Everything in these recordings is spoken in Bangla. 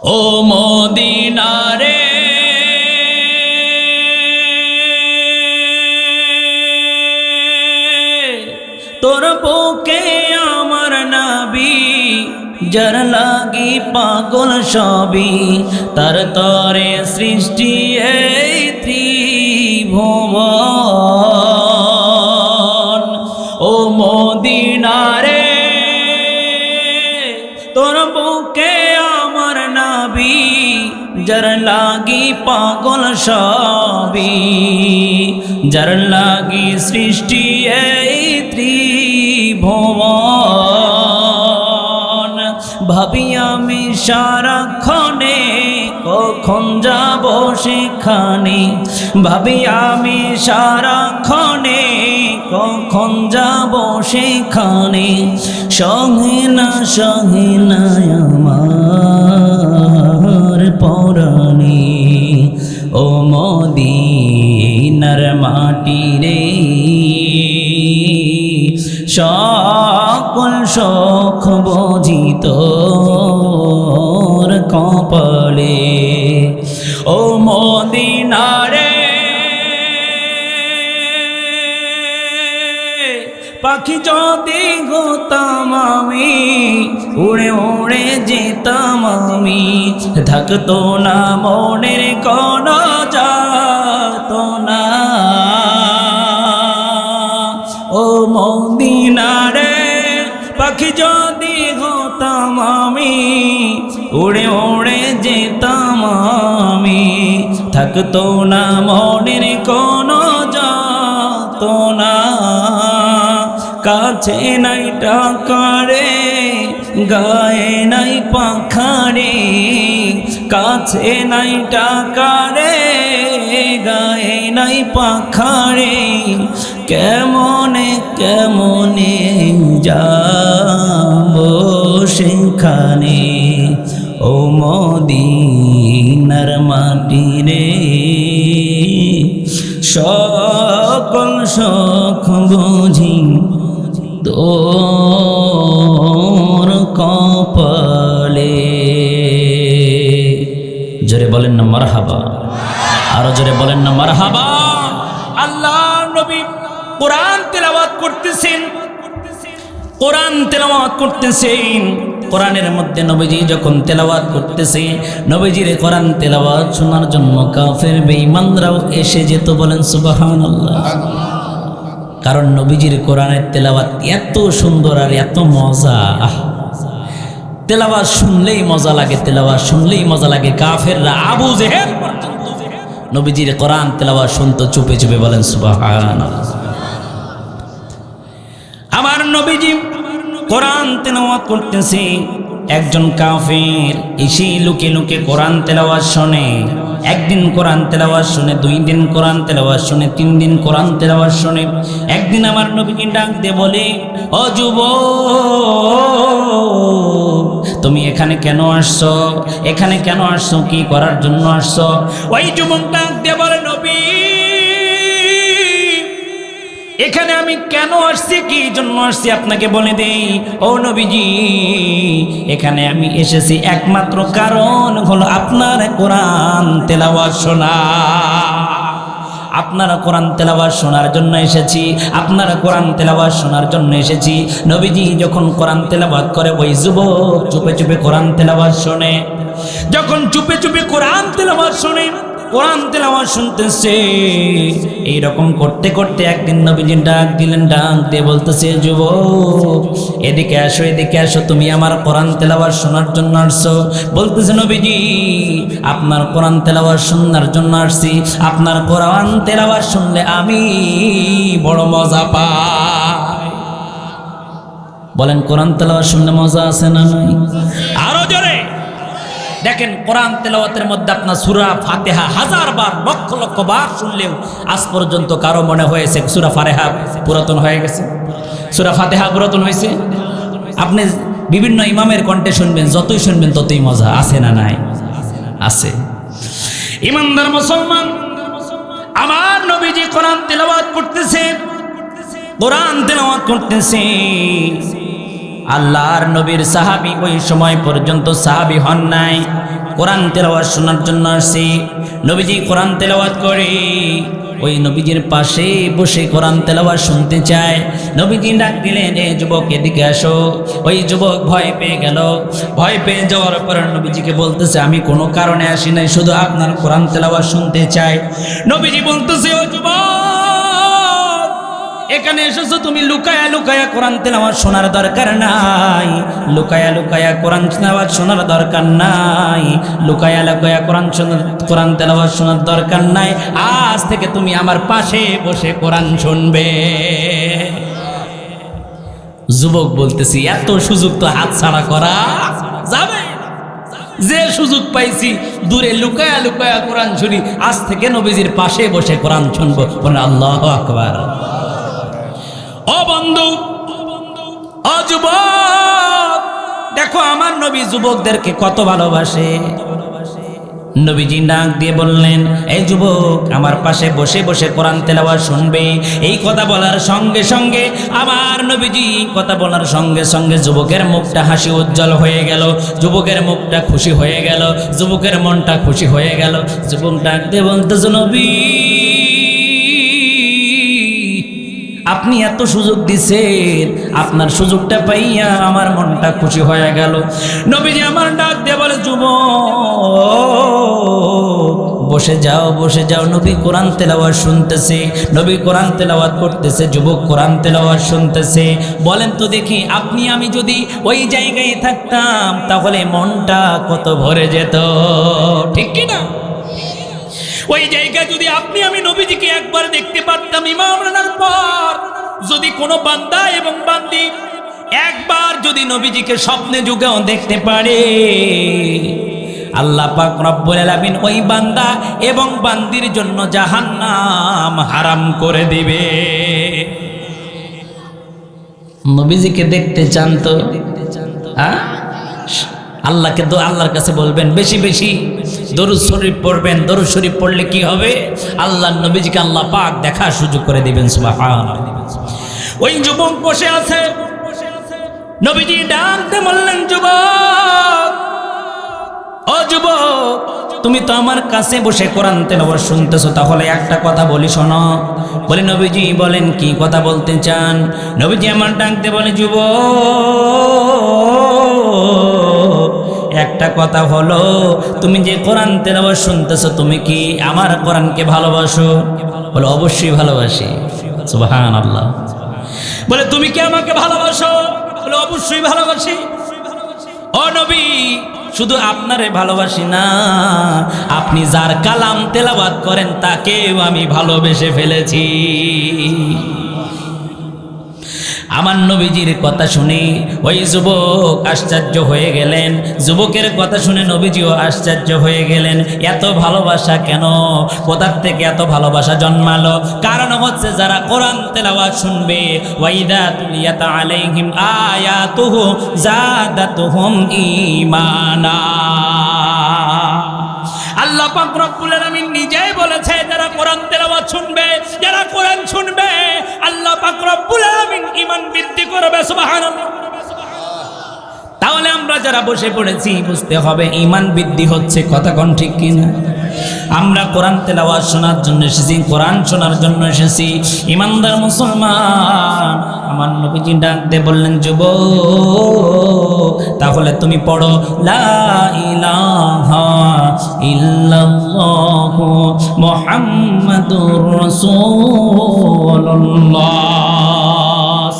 ও মদিনা রে তোর বুকে আমার নবী যার লাগি পাগল সবই তার তরে সৃষ্টি এই ত্রিভুবন। ও মদিনা রে তোর বুকে আমার নবী যার লাগি পাগল সবই যার লাগি সৃষ্টি এই ত্রিভুবন। ভাবি আমি সারাক্ষণে কখন যাব সেখানে, ভাবি আমি সারাক্ষণে কখন যাব সেখানে। সহে না আমার পরাণে ও মদিনার মাটি রে সকল সুখ বুঝি তোর কপালে। ও মদিনা রে পাখি যদি হতাম আমি উড়ে উড়ে যেতাম আমি, থাকতো না মনের কোন যাতনা। ও মদিনা রে পাখি যদি হতাম আমি উড়ে উড়ে যেতাম আমি, থাকতো না মনের কোন যাতনা। কাছে নাই টাকা রে গায়ে নাই পাখা রে, কাছে নাই টাকা রে গায়ে নাই পাখা রে। কেমনে কেমনে যাব সেখানে ও মদিনার মাটি রে সকল সুখ বুঝি তোর কপালে। জোরে বলেন না মারহাবা, আরো জোরে বলেন না মারহাবা। আল্লাহ নবী কোরআন তেলাওয়াত করতেছেন, কোরআন তেলাওয়াত করতেছেন। কোরআনের মধ্যে নবীজি যখন তেলাওয়াত করতেছে, নবীজির কোরআন তেলাওয়াত শোনার জন্য কাফের বেঈমানরাও এসে যেত। বলেন সুবহানাল্লাহ। কারণ নবীজির কোরআনের তেলাওয়াত এত সুন্দর আর এত মজা, তেলাওয়াত শুনলেই মজা লাগে, তেলাওয়াত শুনলেই মজা লাগে। কাফেররা আবু জেহেল পর্যন্ত নবীজির কোরআন তেলাওয়াত শুনতো চুপে চুপে। বলেন সুবহানাল্লাহ। আমার নবীজি কোরআন তেলাওয়াত করতেছে, একজন কাফের এসে লুকে লুকে কোরআন তেলাওয়াত শোনে। একদিন কোরআন তেলাওয়াত শুনে, 2 দিন কোরআন তেলাওয়াত শুনে, 3 দিন কোরআন তেলাওয়াত শুনে। একদিন আমার নবীকে ডাক দিয়ে বলে, ও যুবক তুমি এখানে কেন আসছো? এখানে কেন আসছো? কি করার জন্য আসছো? ওই যুবক ডাক দিয়ে বলে, নবী এখানে আমি কেন আসছি, কি জন্য আসছি আপনাকে বলে দেই। ও নবীজি এখানে আমি এসেছি একমাত্র কারণ হলো আপনার কোরআন তেলাওয়াত শোনা। আপনারা কোরআন তেলাওয়াত শোনার জন্য এসেছি, আপনারা কোরআন তেলাওয়াত শোনার জন্য এসেছি। নবীজি যখন কোরআন তেলাওয়াত করে, ওই যুবক চুপে চুপে কোরআন তেলাওয়াত শোনে। যখন চুপে চুপে কোরআন তেলাওয়াত শোনে, কোরআন তেলাওয়াত শুনতেছে, এইরকম করতে করতে একদিন নবীজি ডাক দিলেন, ডাক দিয়ে বলতেছে, যুবক এদিকে আসো, এদিকে আসো, তুমি আমার কোরআন তেলাওয়াত শোনার জন্য আসছো। বলতেছে, নবীজি আপনার কোরআন তেলাওয়াত শোনার জন্য আসছি, আপনার কোরআন তেলাওয়াত শুনলে আমি বড় মজা পাই। বলেন কোরআন তেলাওয়াত শুনলে মজা আছে না নাই? আরো জোরে দেখেন, কোরআন তেলাওয়াতের মধ্যে আপনার সূরা ফাতিহা 1000 বার, লক্ষ লক্ষ বার শুনলেও আজ পর্যন্ত কারো মনে হয়েছে সূরা ফাতিহা পুরাতন হয়ে গেছে? সূরা ফাতিহা পুরাতন হয়েছে? আপনি বিভিন্ন ইমামের কণ্ঠে শুনবেন, যতই শুনবেন ততই মজা। আছে না নাই? আছে। ইমানদার মুসলমান, আমার নবীজি কোরআন তেলাওয়াত করতেছে, কোরআন তেলাওয়াত করতেছে। আল্লাহর নবীর সাহাবী ওই সময় পর্যন্ত সাহাবী হন নাই, কোরআন তেলাওয়াত শোনার জন্য আসছি। নবীজি কোরআন তেলাওয়াত করে ওই নবীজির পাশে বসে কোরআন তেলাওয়াত শুনতে চায়। নবীজি ডাক দিলেন, এ যুবক এদিকে আসো। ওই যুবক ভয় পেয়ে গেল। ভয় পেয়ে যাওয়ার পর নবীজিকে বলতেছে, আমি কোনো কারণে আসি নাই, শুধু আপনার কোরআন তেলাওয়াত শুনতে চাই। নবীজি বলতেছে, ও যুবক, এখানে এসেছো তুমি লুকায়া লুকায়া কোরআন তেলাওয়াত শোনার দরকার নাই। লুকায়া লুকায়া কোরআন তেলাওয়াত শোনার দরকার নাই। লুকায়া লুকায়া কোরআন তেলাওয়াত শোনার দরকার নাই। আজ থেকে তুমি আমার পাশে বসে কোরআন শুনবে। যুবক বলতেছি, এত সুযোগ তো হাতছাড়া করা যাবে। যে সুযোগ পাইছি, দূরে লুকায়া লুকায়া কোরআন শুনি, আজ থেকে নবীজির পাশে বসে কোরআন শুনবো। বলেন আল্লাহু আকবার। ও বন্ধু, ও যুবক, দেখো আমার নবী যুবকদেরকে কত ভালোবাসে। নবীজি ডাক দিয়ে বললেন, এই যুবক আমার পাশে বসে বসে কোরআন তেলাওয়াত শুনবে। এই কথা বলার সঙ্গে সঙ্গে আমার নবীজি কথা বলার সঙ্গে সঙ্গে যুবকের মুখটা হাসি উজ্জ্বল হয়ে গেল। যুবকের মুখটা খুশি হয়ে গেল। যুবকের মনটা খুশি হয়ে গেল। যুবক ডাক দিয়ে বলতেছে, নবী আপনি এত সুযোগ দিছেন, আপনার সুযোগটা পাইয়া আমার মনটা খুশি হয়ে গেল। নবীজি আমার ডাক দিয়ে বলে, যুবক বসে যাও, বসে যাও। নবী কোরআন তেলাওয়াত শুনতেছে, নবী কোরআন তেলাওয়াত করতেছে, যুবক কোরআন তেলাওয়াত শুনতেছে। বলেন তো দেখি, আপনি আমি যদি ওই জায়গায় থাকতাম তাহলে মনটা কত ভরে যেত, ঠিক কি না? ওই জায়গায় যদি আপনি আমি নবীজিকে একবার দেখতে পারতাম, ইমাম আনার পর যদি কোনো বান্দা এবং বান্দি একবার যদি নবীজিকে স্বপ্নে যুগেও দেখতে পারে, আল্লাহ পাক রব্বুল আলামিন ওই বান্দা এবং বান্দির জন্য জাহান্নাম হারাম করে দিবে। নবীজিকে দেখতে চান তো আল্লাহকে আল্লাহর কাছে বলবেন, বেশি বেশি দরুদ শরীফ পড়বেন। দরুদ শরীফ পড়লে কি হবে? আল্লাহর নবীজিকে আল্লাহ পাক দেখার সুযোগ করে দিবেন। সুবহানাল্লাহ। ওই যুবক বসে আছে, নবীজি ডাক দিয়ে বললেন, যুবক, ও যুবক, তুমি তো আমার কাছে বসে কোরআন তেলাওয়াত শুনতেছো, তাহলে একটা কথা বলি শোনো। বলে, নবীজি বলেন, কি কথা বলতে চান? নবীজি আমার ডাক দিয়ে বলে, যুবক একটা কথা হলো, তুমি যে কোরআন তেলাওয়াত শুনতেছো, তুমি কি আমার কোরআনকে ভালোবাসো? বলে, অবশ্যই ভালোবাসি। সুবহানাল্লাহ। বলে, তুমি কি আমাকে ভালোবাসো? বলে, অবশ্যই ভালোবাসি। ও নবী, শুধু আপনারে ভালোবাসি না, আপনি যার কালাম তেলাওয়াত করেন তাকেও আমি ভালোবেসে ফেলেছি। আমার নবীজির কথা শুনে ওই যুবক আশ্চর্য হয়ে গেলেন। যুবকের কথা শুনে নবীজিও আশ্চর্য হয়ে গেলেন। এত ভালোবাসা কেন? কোথার থেকে এত ভালোবাসা জন্মালো? কারণ হচ্ছে যারা কোরআন তেলাওয়াত শুনবে, ওয়াইদা তুলিয়াত আলাইহিম আয়াতুহু যাদাতুহুম ঈমানা। আল্লাহ পাক রব্বুল আলামিন নিজেই বলেছে, যারা কোরআন তেলাওয়াত শুনবে, যারা কোরআন শুনবে, আল্লাহ পাক রব্বুল আলামিন ঈমান বৃদ্ধি করবে। সুবহানাল্লাহ। তাহলে আমরা যারা বসে পড়েছি বুঝতে হবে ঈমান বৃদ্ধি হচ্ছে, কথা কোন ঠিক কিনা? আমরা কোরআন তেলাওয়াত শোনার জন্য এসেছি, কোরআন শোনার জন্য এসেছি। ঈমানদার মুসলমান, আমার নবীজি ডাক দিয়ে বললেন, যুবক তাহলে তুমি পড়ো, লা ইলাহা ইল্লাল্লাহু মুহাম্মাদুর রাসূলুল্লাহ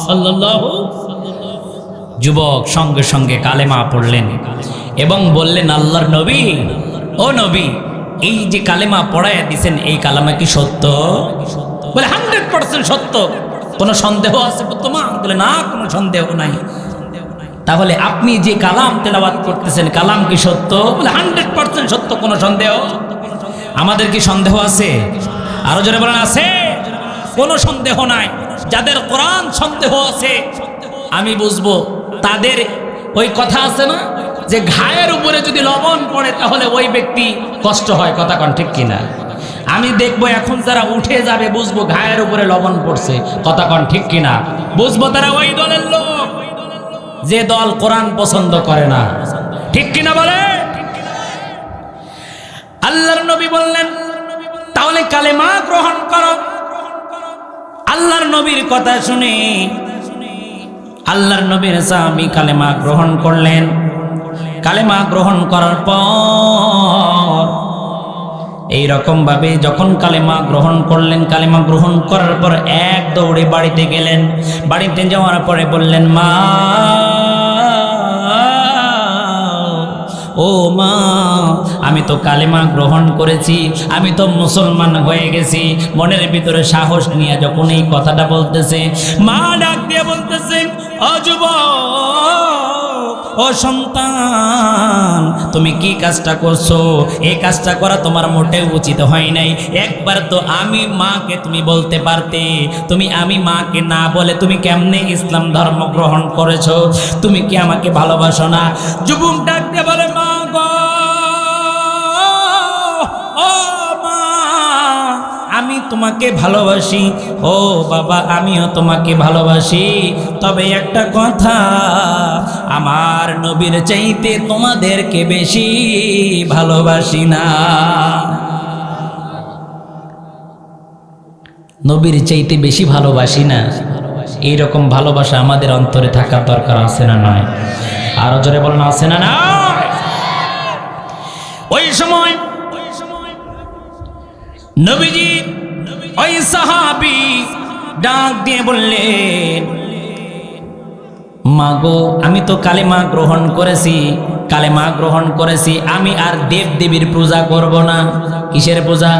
সাল্লাল্লাহু। যুবক সঙ্গে সঙ্গে কালেমা পড়লেন এবং বললেন, আল্লাহর নবী, ও নবী, এই যে কালেমা পড়াইয়া দিছেন, এই কালেমা কি সত্য? বলে, 100% সত্য। কোনো সন্দেহ আছে তোমার? বলে, না, কোনো সন্দেহ নাই। তাহলে আপনি যে কালাম তেলাওয়াত করতেছেন, কালাম কি সত্য? বলে, 100% সত্য, কোনো সন্দেহ। আমাদের কি সন্দেহ আছে? আরো জোরে বলেন, আছে? কোনো সন্দেহ নাই। যাদের কোরআন সন্দেহ আছে, আমি বুঝবো তাদের ওই কথা আছে না, যে ঘায়ের উপরে যদি লবণ পড়ে তাহলে ওই ব্যক্তি কষ্ট হয়, কথা কোন ঠিক কিনা? আমি দেখবো এখন যারা উঠে যাবে, বুঝবো ঘায়ের উপরে লবণ পড়ছে, কথা কোন ঠিক কিনা? বুঝবো তারা ওই দলের লোক যে দল কোরআন পছন্দ করে না, ঠিক কিনা বলে? নবী বললেন, তাহলে কালেমা গ্রহণ করো। আল্লাহর নবীর কথা শুনে আল্লাহর নবীর সাহাবী কালেমা গ্রহণ করলেন। কালেমা গ্রহণ করার পর এই রকম ভাবে যখন কালেমা গ্রহণ করলেন, কালেমা গ্রহণ করার পর এক দৌড়ে বাড়িতে গেলেন। বাড়িতে যাওয়ার পরে বললেন, মা, ও মা, আমি তো কালেমা গ্রহণ করেছি, আমি তো মুসলমান হয়ে গেছি। মনের ভিতরে সাহস নিয়ে যখন এই কথাটা বলতেছে, মা ডাক দিয়ে বলতেছে, ও যুবক, ও সন্তান, তুমি কি কাজটা করছো? এই কাজটা করা তোমার মোটেও উচিত হয় নাই। একবার তো আমি মাকে তুমি বলতে পারতে। আমি মাকে না বলে তুমি কেমনে ইসলাম ধর্ম গ্রহণ করেছো? তুমি কি আমাকে ভালোবাসো না? যুবক ডাক দিয়ে বলে, মা গো, ও মা, আমি তোমাকে ভালোবাসি। ও বাবা, আমিও তোমাকে ভালোবাসি। তবে একটা কথা, আমার নবীর চাইতে তোমাদেরকে বেশি ভালোবাসি না। নবীর চাইতে বেশি ভালোবাসি না, এইরকম ভালোবাসা আমাদের অন্তরে থাকার দরকার আছে না নয়? আরো জোরে বলেন, আছে না না? ওই সময় নবীজি ওই সাহাবী ডাক দিয়ে বললেন, মাগো, আমি তো কালেমা গ্রহণ করেছি, কালেমা গ্রহণ করেছি, আমি আর দেব দেবীর পূজা করব না। কিসের পূজা?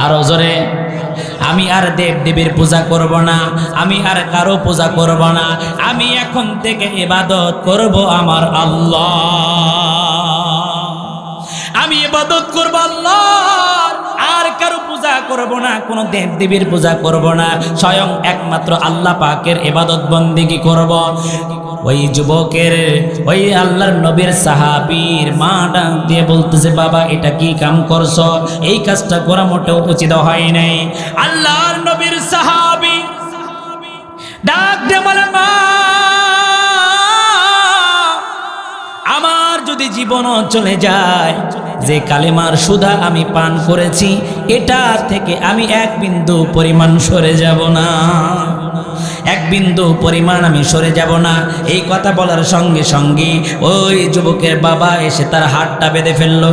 আরো জোরে, আমি আর দেব দেবীর পূজা করব না, আমি আর কারো পূজা করব না। আমি এখন থেকে ইবাদত করব আমার আল্লাহ। আমি ইবাদত করব আল্লাহর, আর কারো পূজা করব না, কোনো দেব দেবীর পূজা করব না, স্বয়ং একমাত্র আল্লাহ পাকের ইবাদত বন্দেগী করব। ওই যুবকের, ওই আল্লাহর নবীর সাহাবীর মা ডাক দিয়ে বলতেছে, বাবা, এটা কি কাম করছো? এই কাজটা করা মোটেও উচিত হয় নাই। আল্লাহর নবীর সাহাবী ডাক দিয়ে বলে, মা, আমার যদি জীবনও চলে যায়, যে কালেমার সুধা আমি পান করেছি, এটা থেকে আমি এক বিন্দু পরিমাণ সরে যাব না, এক বিন্দু পরিমাণ আমি সরে যাব না। এই কথা বলার সঙ্গে সঙ্গে ওই যুবকের বাবা এসে তার হাতটা বেঁধে ফেললো।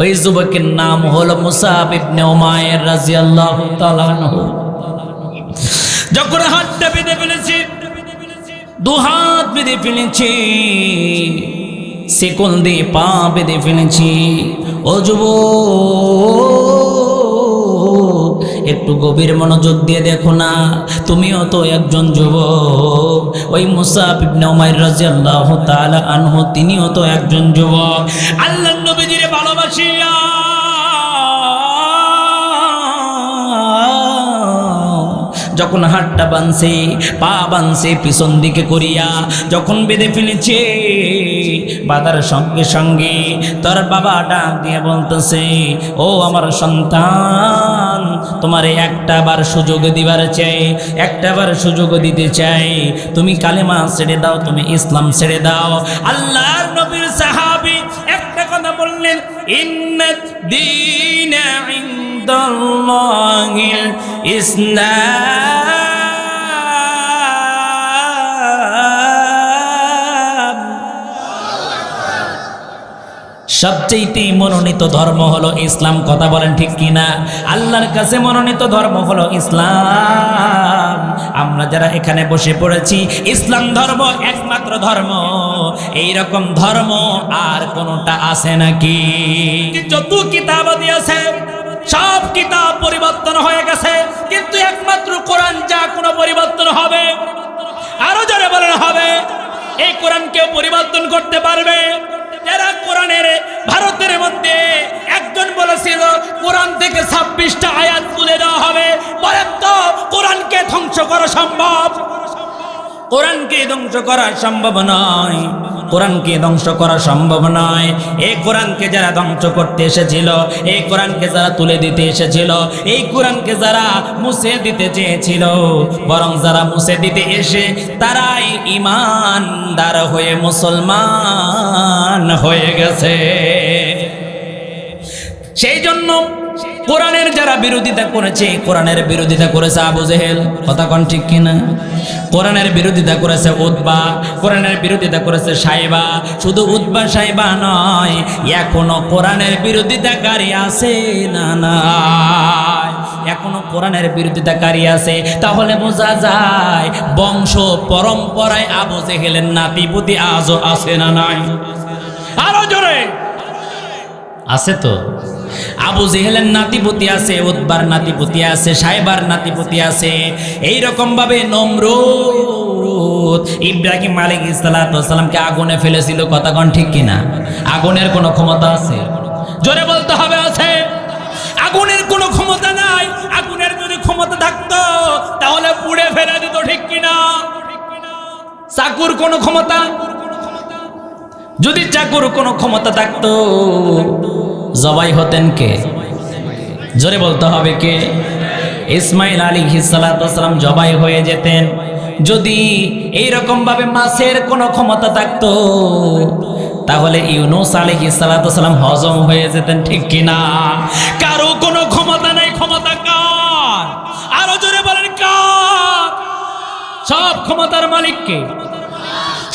ওই যুবকের নাম হলো মুসাব ইবনে উমাইর রাদিয়াল্লাহু তাআলা আনহু। যখন হাতটা বেঁধে ফেলেছে, দু হাত বেঁধে ফেলেছি, শিকল দিয়ে পা বেঁধে ফেলেছি। ও যুবক, একটু গভীর মনোযোগ দিয়ে দেখো না, তুমিও তো একজন যুবক। ওই মুসাব ইবনে উমাইর রাদিয়াল্লাহু তাআলা আনহু, তিনিও তো একজন যুবক। আল্লাহর নবীজির ভালোবাসিয়া যখন হাতটা বানছে, পা বানছে পিছন দিকে করিয়া যখন বেঁধে ফেলেছে, বাঁধার সঙ্গে সঙ্গে তোর বাবা ডাক দিয়ে বলতেছে, ও আমার সন্তান, তোমারে একটা বার সুযোগ দিবার চাই, একটা বার সুযোগ দিতে চাই। তুমি কালেমা ছেড়ে দাও, তুমি ইসলাম ছেড়ে দাও। আল্লাহর নবীর সাহাবী একটা কথা বললেন, ইন্নাদ দীনা ইনদাল্লাহিল ইসলাম। সবচেয়ে মনোনীত ধর্ম হলো ইসলাম। কথা বলেন ঠিক কিনা? আল্লাহর কাছে মনোনীত ধর্ম হলো ইসলাম। আমরা যারা এখানে বসে পড়েছি, ইসলাম ধর্ম একমাত্র ধর্ম। এই রকম ধর্ম আর কোনটা আছে নাকি? যত কিতাব আছে সব কিতাব পরিবর্তন হয়ে গেছে, কিন্তু একমাত্র কোরআন যা কোনো পরিবর্তন হবে। আরো যারা বলেন হবে, এই কোরআন কেউ পরিবর্তন করতে পারবে? যারা কোরআনের ভারতের মধ্যে একজন বলেছিল কোরআন থেকে 26টা আয়াত তুলে দেওয়া হবে, বলেন তো কোরআনকে ধ্বংস করা সম্ভব? কোরআনকে ধ্বংস করা সম্ভব নয়, কোরআনকে ধ্বংস করা সম্ভব নয়। এই কোরআনকে যারা ধ্বংস করতে এসেছিল, এই কোরআনকে যারা তুলে দিতে এসেছিল, এই কোরআনকে যারা মুছে দিতে চেয়েছিল, বরং যারা মুছে দিতে এসে তারাই ঈমানদার হয়ে মুসলমান হয়ে গেছে। সেই জন্য কোরআনের যারা বিরোধিতা করেছে, কোরআনের বিরোধিতা করেছে আবু জেহেল, কথা কোন ঠিক কিনা? কোরআনের বিরোধিতা করেছে উতবা, কোরআনের বিরোধিতা করেছে সাইবা। শুধু উতবা সাইবা নয়, এখনো কোরআনের বিরোধিতাকারী আছে না নাই? এখনো কোরআনের বিরোধিতাকারী আছে। তাহলে বোঝা যায় বংশ পরম্পরায় আবু জেহেলের নাতিপুতি আজও আছে না নাই? আরো জোরে আছে তো। আবু জেহেলের নাতিপুতি আছে, উতবার নাতিপুতি আছে, সাইবার নাতিপুতি আছে। এই রকম ভাবে নমরুদ ইব্রাহিম আলাইহিস সালামকে আগুনে ফেলেছিল, কথা কোন ঠিক কিনা? আগুনের কোনো ক্ষমতা আছে? জোরে বলতে হবে আছে। আগুনের কোনো ক্ষমতা নাই। আগুনের যদি ক্ষমতা থাকতো তাহলে পুড়ে ফেলে দিত, ঠিক কিনা? চাকুর কোনো ক্ষমতা, যদি চাকুর কোনো ক্ষমতা থাকতো জবাই হতেন কে? জোরে বলতে হবে কে? ইসমাইল আলাইহিস সালাম জবাই হয়ে যেতেন। যদি এইরকম ভাবে মাছের কোনো ক্ষমতা থাকতো তাহলে ইউনূস আলাইহিস সালাম হজম হয়ে যেতেন, ঠিক কিনা? কারো কোনো ক্ষমতা নাই, ক্ষমতা কার? আরো জোরে বলেন কার? সব ক্ষমতার মালিক কে?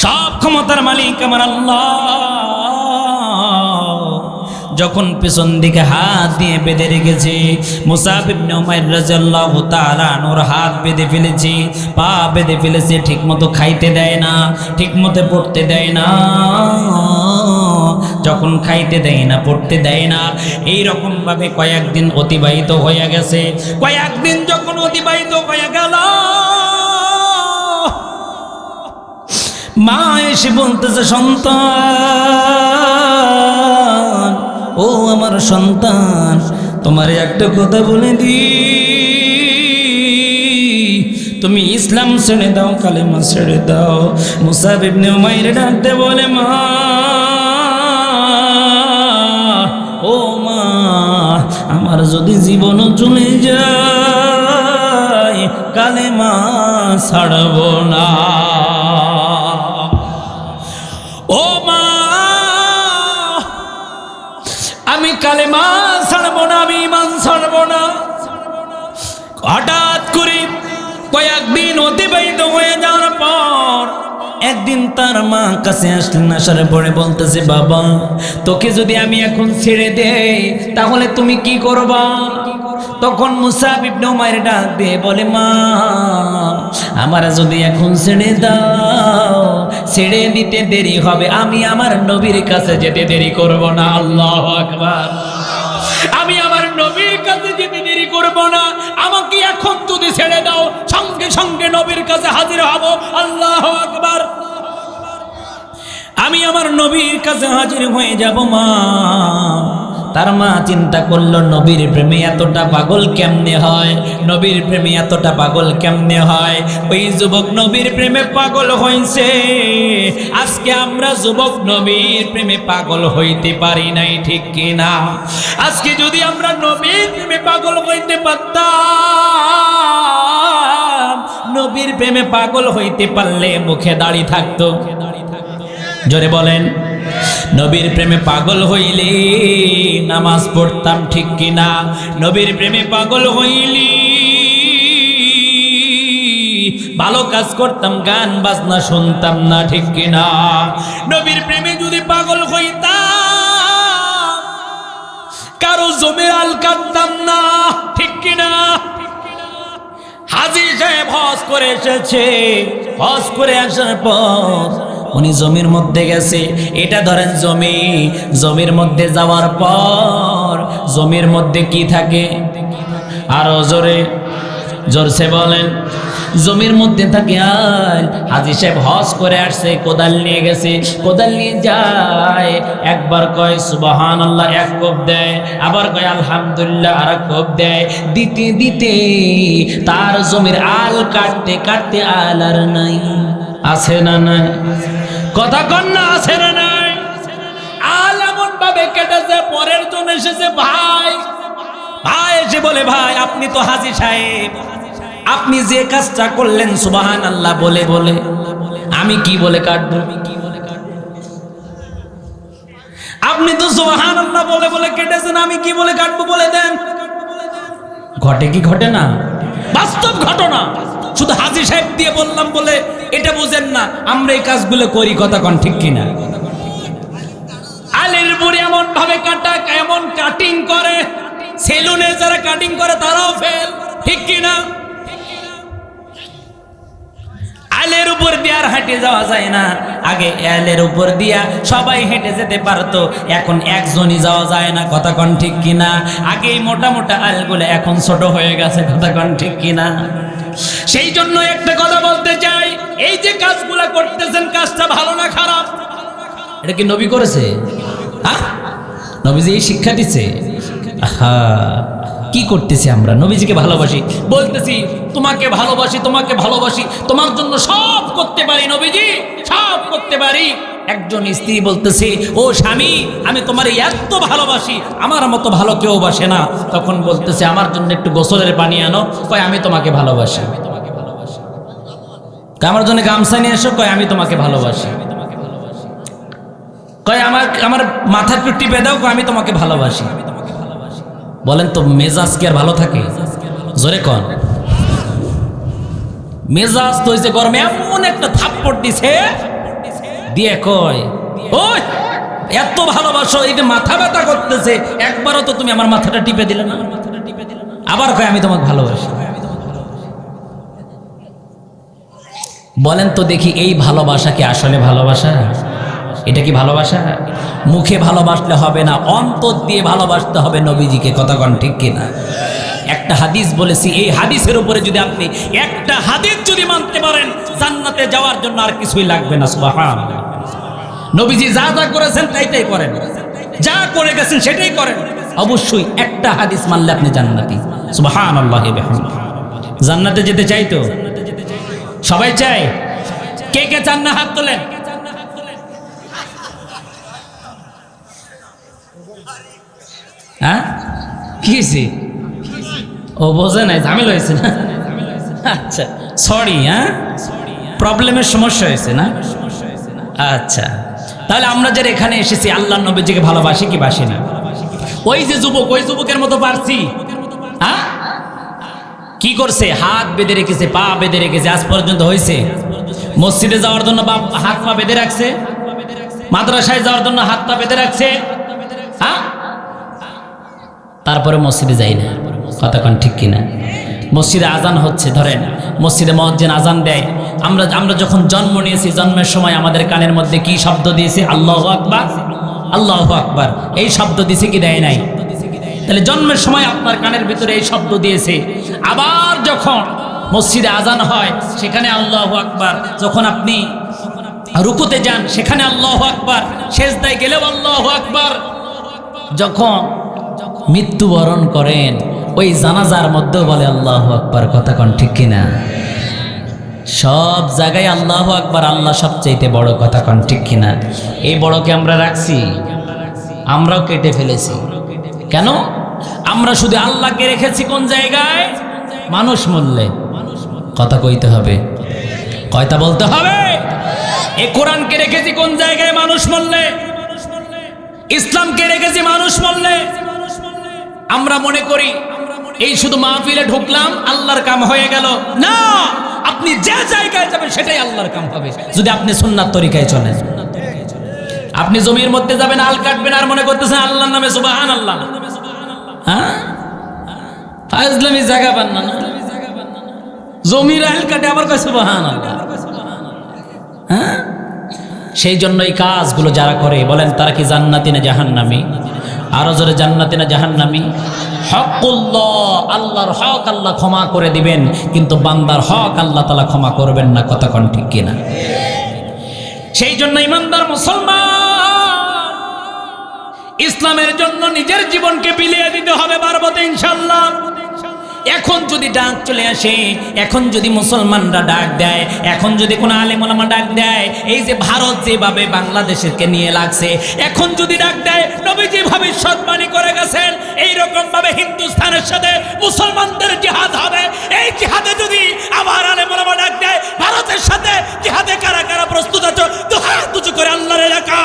সব ক্ষমতার মালিক আমার আল্লাহ। যখন পেছন দিকে হাত দিয়ে বেঁধে রেখেছে, মুসাব ইবনে উমাইর রাদিয়াল্লাহু তাআলা আনহুর হাত বেঁধে ফেলেছে, পা বেঁধে ফেলেছে, ঠিকমতো খাইতে দেয় না, ঠিকমতো পড়তে দেয় না। যখন খাইতে দেয় না, পড়তে দেয় না, এই রকম ভাবে কয়েকদিন অতিবাহিত হয়ে গেছে। কয়েকদিন যখন অতিবাহিত হয়ে গেল, মা এসে বলতেছে, সন্তান, ও আমার সন্তান, তোমার একটা কথা বলে দি, তুমি ইসলাম ছেড়ে দাও, কালেমা ছেড়ে দাও। মুসাব ইবনে উমাইর ডাকতে বলে, মা, ও মা, আমার যদি জীবনও চলে যায় কালেমা ছাড়ব না। ও মা, আমি কালেমা ছাড়ব না, আমি ঈমান ছাড়ব না। হঠাৎ করে কয়েকদিন অতিবাহিত হয়ে যাওয়ার পর একদিন তার মা কাছে আসলেন, আসার পরে বলতেছে, বাবা, তোকে যদি আমি এখন ছেড়ে দেই তাহলে তুমি কি করবা? তখন মুসাব ইবনে উমাইর ডাক দিয়ে বলে, মা, আমার যদি এখন ছেড়ে দাও, ছেড়ে দিতে দেরি হবে, আমি আমার নবীর কাছে যেতে দেরি করব না। আল্লাহু আকবার। আমি আমার নবীর কাছে যেতে দেরি করব না। আমাকে এখন যদি ছেড়ে দাও, সঙ্গে সঙ্গে নবীর কাছে হাজির হব। আল্লাহু আকবার। আমি আমার নবীর কাছে হাজির হয়ে যাব। মা, তার মা চিন্তা করলো, নবীর প্রেমে এতটা পাগল কেমনে হয়? নবীর প্রেমে এতটা পাগল কেমনে হয়? ওই যুবক নবীর প্রেমে পাগল হয়েছে। আজকে আমরা যুবক নবীর প্রেমে পাগল হইতে পারি নাই, ঠিক কিনা? আজকে যদি আমরা নবীর প্রেমে পাগল হইতে পারতাম, নবীর প্রেমে পাগল হইতে পারলে মুখে দাড়ি থাকতো। জোরে বলেন, নবীর প্রেমে পাগল হইলে নামাজ পড়তাম, ঠিক কিনা? নবীর প্রেমে পাগল হইলি ভালো কাজ করতাম, গান বাজনা শুনতাম না, ঠিক কিনা? নবীর প্রেমে যদি পাগল হইতাম কারো জমির আল কাটতাম না, ঠিক কিনা? হাজী সাহেব হজ করে এসেছে, হজ করে আসার পর উনি জমির মধ্যে গেছে। এটা ধরেন জমি, জমির মধ্যে যাওয়ার পর জমির মধ্যে কি থাকে? আরো জোরে, জোরসে বলেন। জমির মধ্যে থাকে আল। হাজী সাহেব হজ করে আসছে, কোদাল নিয়ে গেছে, কোদাল নিয়ে যায়, একবার কয় সুবহানাল্লাহ, এক কোপ দেয়, আবার কয় আলহামদুলিল্লাহ, আর এক কোপ দেয়। দিতে দিতে তার জমির আল কাটতে কাটতে আল আর নাই। আছে না নাই? কথা কন না, আছে না নাই? আল এমন ভাবে কেটেছে, পরের জন এসেছে, ভাই ভাই এসে বলে, ভাই আপনি তো হাজী সাহেব, আপনি যে কাজটা করলেন সুবহানাল্লাহ বলে বলে, আমি কি বলে কাটবো? আপনি তো সুবহানাল্লাহ বলে বলে কেটেছেন, আমি কি বলে কাটবো বলে দেন। ঘটে কি ঘটে না? বাস্তব ঘটনা। শুধু হাজী সাহেব দিয়ে বললাম বলে এটা বুঝেন না, আমরা এই কাজগুলো করি, কথা কোন ঠিক কিনা? আলের বুড়ি এমন ভাবে কাটা, এমন কাটিং করে, সেলুনে যারা কাটিং করে তারাও ফেল, ঠিক কিনা? আলের উপর দিয়ে আর হেঁটে যাওয়া যায় না। আগে আলের উপর দিয়া সবাই হেঁটে যেতে পারতো, এখন একজনই যাওয়া যায় না, কথা কোন ঠিক কিনা? আগে মোটা মোটা আলগুলো এখন ছোট হয়ে গেছে, কথা কোন ঠিক কিনা? সেই জন্য একটা কথা বলতে চাই, এই যে কাজগুলা করতেছেন, কাজটা ভালো না খারাপ? এটা কি নবী করেছে? হ্যাঁ, নবীজি এই শিক্ষা দিচ্ছে। কি করতেছি আমরা? নবীজিকে ভালোবাসি, বলতেছি তোমাকে ভালোবাসি, তোমাকে ভালোবাসি, তোমার জন্য সব করতে পারি নবীজি, সব করতে পারি। একজন স্ত্রী বলতেছে, ও স্বামী, আমি তোমার এত ভালোবাসি, আমার মতো ভালো কেউ বাসে না। তখন বলতেছে, আমার জন্য একটু গোসলের পানি আনো। কয়, আমি তোমাকে ভালোবাসি। আমার জন্য গামছা নিয়ে এসো। কয়, আমি তোমাকে ভালোবাসি। কয়, আমার মাথা একটু টিপে দাও। কয়, আমি তোমাকে ভালোবাসি। বলেন তো মেজাজ কি আর ভালো থাকে? জোরে কন। মেজাজ তো হয়েছে গরমে, এমন একটা থাপ্পড় দিছে, দিয়ে কয়, ওই এত ভালোবাসো, এই যে মাথা ব্যথা করতেছে, একবারও তো তুমি আমার মাথাটা টিপে দিলে না। আবার কয়, আমি তোমাকে ভালোবাসি। বলেন তো দেখি, এই ভালোবাসা কি আসলে ভালোবাসা? এটা কি ভালোবাসা? মুখে ভালোবাসলে হবে না, অন্তর দিয়ে ভালোবাসতে হবে নবীজিকে, কথা কোন ঠিক কিনা? একটা হাদিস বলেছি, এই হাদিসের উপরে যদি আপনি একটা হাদিস যদি মানতে পারেন, জান্নাতে যাওয়ার জন্য আর কিছুই লাগবে না। সুবহানাল্লাহ। নবীজি যা যা করেছেন তাই তাই করেন, যা করে গেছেন সেটাই করেন। অবশ্যই একটা হাদিস মানলে আপনি জান্নাতি। সুবহানাল্লাহ। জান্নাতে যেতে চাই তো সবাই চায়। কে কে চান না হাত তোলেন। হ্যাঁ, কি হয়েছে? ও বোঝে নাই, ঝামেলা হয়েছে না? আচ্ছা, সরি। হ্যাঁ, প্রবলেমের সমস্যা হয়েছে না? আচ্ছা, তাহলে আমরা যারা এখানে এসেছি, আল্লাহ নবীজিকে ভালোবাসি কি বাসি না? ওই যে যুবক, ওই যুবকের মতো পারছি? হ্যাঁ, কি করছে? হাত বেঁধে রেখেছে, পা বেঁধে রেখেছে, আজ পর্যন্ত হয়েছে? মসজিদে যাওয়ার জন্য হাত পা বেঁধে রাখছে, মাদ্রাসায় যাওয়ার জন্য হাত পা বেঁধে রাখছে। হ্যাঁ, তারপরে মসজিদে যাই না, কথা কোন ঠিক কিনা? মসজিদে আজান হচ্ছে, ধরেন মসজিদে মুয়াজ্জিন আজান দেয়, আমরা যখন জন্ম নিয়েছি, জন্মের সময় আমাদের কানের মধ্যে কি শব্দ দিয়েছে? আল্লাহু আকবার, আল্লাহু আকবার, এই শব্দ দিয়েছে কি দেয় নাই? তাহলে জন্মের সময় আপনার কানের ভিতরে এই শব্দ দিয়েছে। আবার যখন মসজিদে আজান হয়, সেখানে আল্লাহু আকবার। যখন আপনি রুকুতে যান, সেখানে আল্লাহু আকবার। সেজদায় গেলেও আল্লাহু আকবার। যখন মৃত্যুবরণ করেন, ওই জানাজার মধ্যেও বলে আল্লাহু আকবার, কথা কোন ঠিক কিনা? সব জায়গায় আল্লাহু আকবার, আল্লাহ সবচাইতে বড়, কথা কোন ঠিক কিনা? এই বড়কে আমরা রাখছি, আমরাও কেটে ফেলেছি। কেন? আমরা শুধু আল্লাহকে রেখেছি কোন জায়গায়? মানুষ মূল্যে। কথা কইতে হবে, কয়টা বলতে হবে। এই কোরআনকে রেখেছি কোন জায়গায়? মানুষ মূল্যে। ইসলামকে রেখেছি মানুষ মূল্যে। আমরা মনে করি এই শুধু মাহফিলে ঢুকলাম, আল্লাহর কাম হয়ে গেল। না, আপনি যে জায়গায় যাবেন সেটাই আল্লাহর কাম হবে, যদি আপনি সুন্নাত তরিকায় চলেন। আপনি জমির মধ্যে যাবেন, আল কাটবেন, আর মনে করতেছেন আল্লাহর নামে সুবহানাল্লাহ। হ্যাঁ, ফাজলামি জায়গা পান না, জমির আল কাটে আবার কয় সুবহানাল্লাহ। হ্যাঁ, সেই জন্য এই কাজগুলো যারা করে, বলেন তারা কি জান্নাতি না জাহান্নামী? আরো জোরে, জান্নাতি না জাহান্নামী? হকুল্লাহ, আল্লাহর হক আল্লাহ ক্ষমা করে দিবেন, কিন্তু বান্দার হক আল্লাহ তাআলা ক্ষমা করবেন না, কথা কোন ঠিক কিনা? সেই জন্য ইমানদার মুসলমান ইসলামের জন্য নিজের জীবনকে বিলিয়ে দিতে হবে, পারবো তো ইনশাআল্লাহ। এখন যদি ডাক চলে আসে, এখন যদি মুসলমানরা ডাক দেয়, এখন যদি কোনো আলেম ওলামা ডাক দেয়, এই যে ভারত যেভাবে বাংলাদেশকে নিয়ে লাগছে, এখন যদি ডাক দেয়, নবীজি ভবিষ্যৎবাণী করে গেছেন এইরকম ভাবে হিন্দুস্তানের সাথে মুসলমানদের জিহাদ হবে। এই জিহাদে যদি আবার আলেম ওলামা ডাক দেয়, ভারতের সাথে জিহাদে কারা কারা প্রস্তুত আছো? দুহাত উঁচু করে আল্লাহর এলাকা।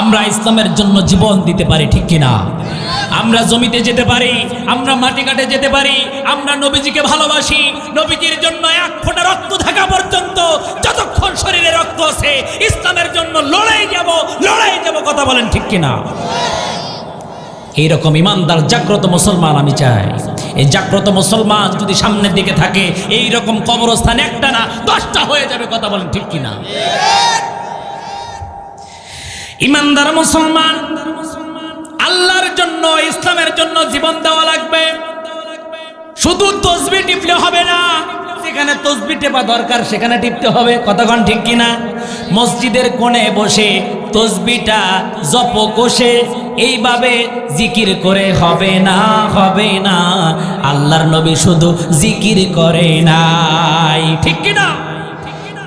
আমরা ইসলামের জন্য জীবন দিতে পারি, ঠিক কিনা? আমরা জমিতে যেতে পারি, আমরা মাটি কাটে যেতে পারি, আমরা নবীজিকে ভালোবাসি। নবীজির জন্য এক ফোঁটা রক্ত থাকা পর্যন্ত, যতক্ষণ শরীরে রক্ত আছে, ইসলামের জন্য লড়াই যাব, কথা বলেন ঠিক কিনা? এইরকম ইমানদার জাগ্রত মুসলমান আমি চাই। এই জাগ্রত মুসলমান যদি সামনের দিকে থাকে, এইরকম কবরস্থান একটা না 10টা হয়ে যাবে, কথা বলেন ঠিক কিনা? ইমানদার মুসলমান আল্লাহর জন্য, ইসলামের জন্য জীবন দেওয়া লাগবে। শুধু তসবিহ টিপলে হবে না, যেখানে তসবিহ টেপা দরকার সেখানে টিপতে হবে, কতক্ষণ ঠিক কিনা? মসজিদের কোণে বসে তসবিহটা জপ কষে এইভাবে জিকির করে হবে না, হবে না। আল্লাহর নবী শুধু জিকির করে নাই, ঠিক কিনা?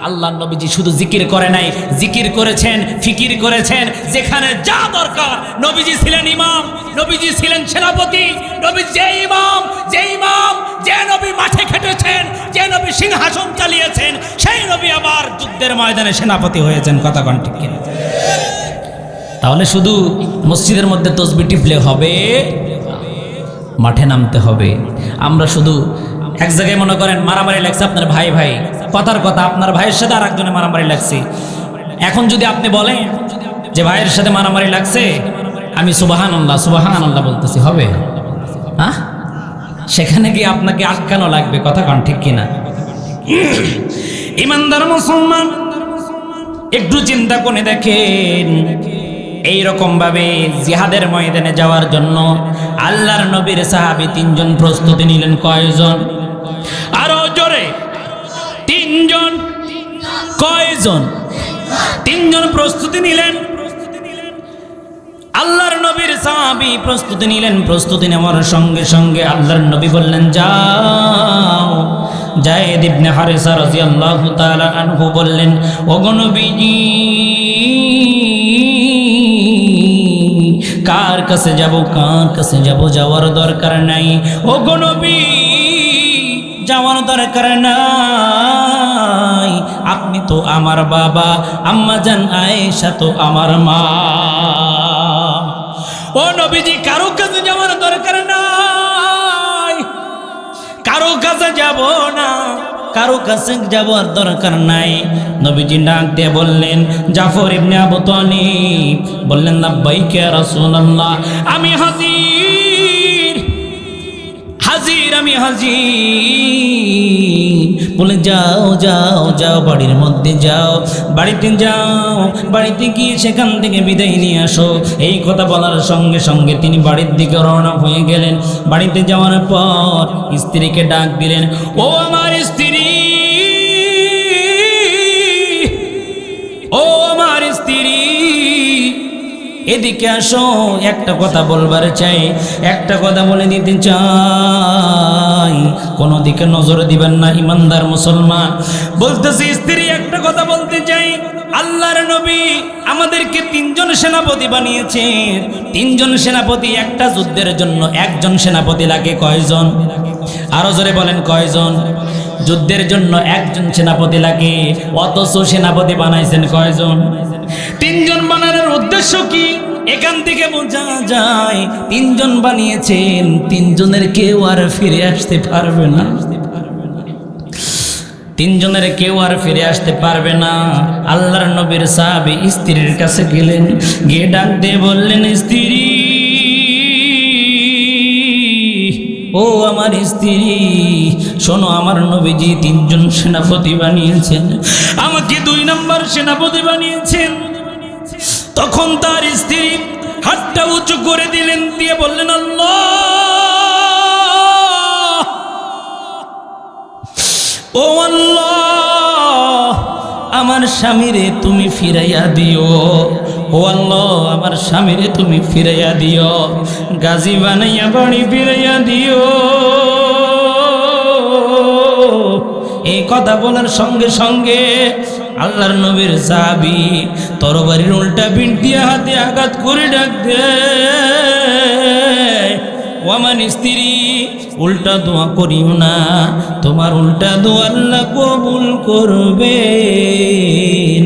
আল্লাহর নবীজি শুধু জিকির করে নাই, জিকির করেছেন, ফিকির করেছেন। যেখানে যা দরকার, নবীজি ছিলেন ইমাম, নবীজি ছিলেন সেনাপতি। নবী যে ইমাম, যে নবী মাঠে খেটেছেন, যে নবী সিংহাসন চালিয়েছেন, সেই নবী আবার যুদ্ধের ময়দানে সেনাপতি হয়েছেন, কথা কোন ঠিক কিনা? তাহলে শুধু মসজিদের মধ্যে তসবিহ টিপলে হবে? মাঠে নামতে হবে। আমরা শুধু এক জায়গায় মনে করেন মারামারি লাগছে, আপনার ভাই কথার কথা, আপনার ভাইয়ের সাথে আর একজনে মারামারি লাগছে। এখন যদি আপনি বলেন যে ভাইয়ের সাথে মারামারি লাগছে, আমি সুবহানাল্লাহ বলতেছি, হবে? হ্যাঁ, সেখানে গিয়ে আপনাকে আটকানো লাগবে, কথা কোন ঠিক কিনা? ইমানদার মুসলমান একটু চিন্তা করে দেখেন, এইরকম ভাবে জিহাদের ময়দানে যাওয়ার জন্য আল্লাহর নবীর সাহাবী 3 জন প্রস্তুতি নিলেন। কয়জন? আরো জোরে, 3 জন। কয়জন? 3 জন প্রস্তুতি নিলেন। আল্লাহর নবীর সাহাবী প্রস্তুতি নিলেন। প্রস্তুতি নেওয়ার সঙ্গে সঙ্গে আল্লাহর নবী বললেন, যাও। যায়েদ ইবনে হারেসা রাদিয়াল্লাহু তাআলা আনহু বললেন, ওগো নবীজি, কার কাছে যাব? যাওয়ার দরকার নাই। ওগো নবী, যাওয়ার দরকার নাই। আপনি তো আমার বাবা, আম্মা জান আয়েশা তো আমার মা। ও নবীজি, কারো কাছে যাওয়ার দরকার নাই, কারো কাছে যাব না, কারো কাছে যাওয়ার দরকার নাই। নবীজি ডাক দিয়ে বললেন, জাফর ইবনে আবু তালিব বললেন, লাব্বাইকা ইয়া রাসূলুল্লাহ, আমি হাজির, আমি হাজির। বলে, যাও বাড়ির মধ্যে যাও, বাড়িতে গিয়ে সেখান থেকে বিদায় নিয়ে আসো। এই কথা বলার সঙ্গে সঙ্গে তিনি বাড়ির দিকে রওনা হয়ে গেলেন। বাড়িতে যাওয়ার পর স্ত্রীকে ডাক দিলেন, ও আমার স্ত্রী, এদিকে আসো, একটা কথা বলবার চাই, একটা কথা বলে দিতে চাই, কোনো দিকে নজর দিবেন না ইমানদার মুসলমান। বলতেছি, স্ত্রী, একটা কথা বলতে চাই। আল্লাহর নবী আমাদেরকে 3 জন সেনাপতি বানিয়েছেন। 3 জন সেনাপতি, একটা যুদ্ধের জন্য 1 জন সেনাপতি লাগে। কয়জন? আরো জোরে বলেন, কয়জন? যুদ্ধের জন্য 1 জন সেনাপতি লাগে, অথচ সেনাপতি বানাইছেন কয়জন? 3 জন বানানোর উদ্দেশ্য কি? এখান থেকে বোঝা যায় 3 জন বানিয়েছেন, 3 জনের কেউ আর ফিরে আসতে পারবে না। 3 জনের কেউ আর ফিরে আসতে পারবে না। আল্লাহর নবীর সাহাবী স্ত্রীর কাছে গেলেন, গিয়ে ডাক দিয়ে বললেন, স্ত্রী, ও আমার স্ত্রী, শোনো, আমার নবীজি 3 জন সেনাপতি বানিয়েছেন, আমাকে 2 নম্বর সেনাপতি বানিয়েছেন। তখন তার স্ত্রী হাতটা উঁচু করে দিলেন, দিয়ে বললেন, আল্লাহ, ও আল্লাহ, আমার স্বামীরে তুমি ফিরাইয়া দিও। ও আল্লাহ, আমার স্বামীরে তুমি ফিরাইয়া দিও, গাজী বানাইয়া বাড়ি ফিরাইয়া দিও। এই কথা বলার সঙ্গে সঙ্গে আল্লাহর নবীর সাহাবী তরবারির উল্টা পিঠ দিয়ে হাতে আঘাত করে ডাক দেয়, ও আমার স্ত্রী, উল্টা দোয়া করিও না, তোমার উল্টা দোয়া আল্লাহ কবুল করবে